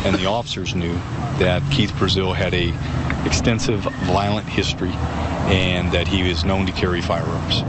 and the officers knew that Keith Brazil had a extensive violent history and that he is known to carry firearms.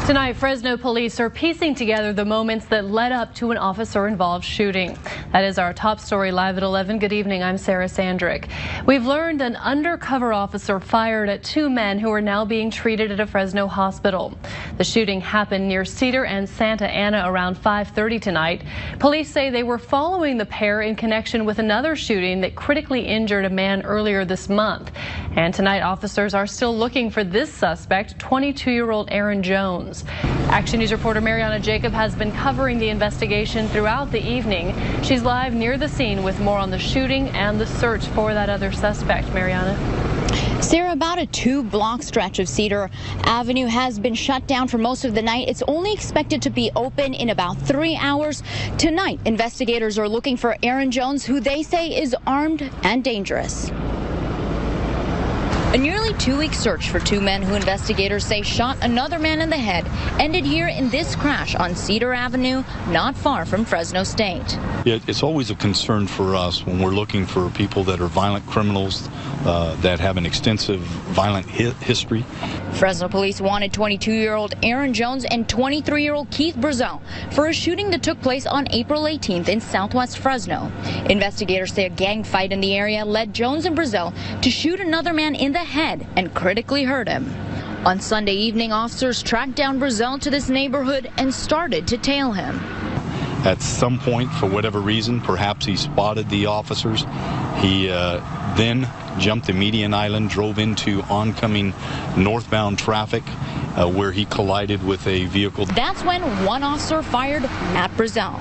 Tonight, Fresno police are piecing together the moments that led up to an officer-involved shooting. That is our top story live at 11. Good evening, I'm Sarah Sandrick. We've learned an undercover officer fired at two men who are now being treated at a Fresno hospital. The shooting happened near Cedar and Santa Ana around 5:30 tonight. Police say they were following the pair in connection with another shooting that critically injured a man earlier this month. And tonight, officers are still looking for this suspect, 22-year-old Aaron Jones. Action News reporter Mariana Jacob has been covering the investigation throughout the evening. She's live near the scene with more on the shooting and the search for that other suspect. Mariana. Sarah, about a 2-block stretch of Cedar Avenue has been shut down for most of the night. It's only expected to be open in about 3 hours. Tonight, investigators are looking for Aaron Jones, who they say is armed and dangerous. A nearly 2-week search for two men who investigators say shot another man in the head ended here in this crash on Cedar Avenue, not far from Fresno State. It's always a concern for us when we're looking for people that are violent criminals that have an extensive violent history. Fresno police wanted 22-year-old Aaron Jones and 23-year-old Keith Brazil for a shooting that took place on April 18th in southwest Fresno. Investigators say a gang fight in the area led Jones and Brazil to shoot another man in the head and critically hurt him. On Sunday evening, officers tracked down Brazil to this neighborhood and started to tail him. At some point, for whatever reason, perhaps he spotted the officers. He then jumped the median island, drove into oncoming northbound traffic where he collided with a vehicle. That's when one officer fired at Brazil.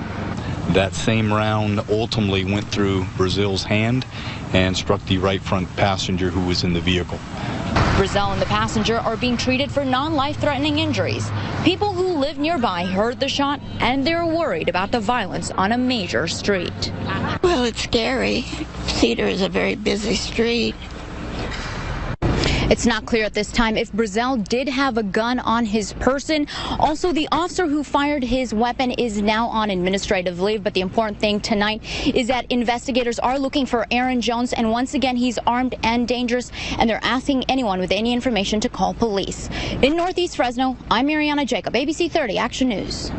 That same round ultimately went through Brazil's hand and struck the right front passenger who was in the vehicle. Brazil and the passenger are being treated for non-life-threatening injuries. People who live nearby heard the shot and they're worried about the violence on a major street. Well, it's scary. Cedar is a very busy street. It's not clear at this time if Brazil did have a gun on his person. Also, the officer who fired his weapon is now on administrative leave. But the important thing tonight is that investigators are looking for Aaron Jones. And once again, he's armed and dangerous. And they're asking anyone with any information to call police. In Northeast Fresno, I'm Mariana Jacob, ABC 30 Action News.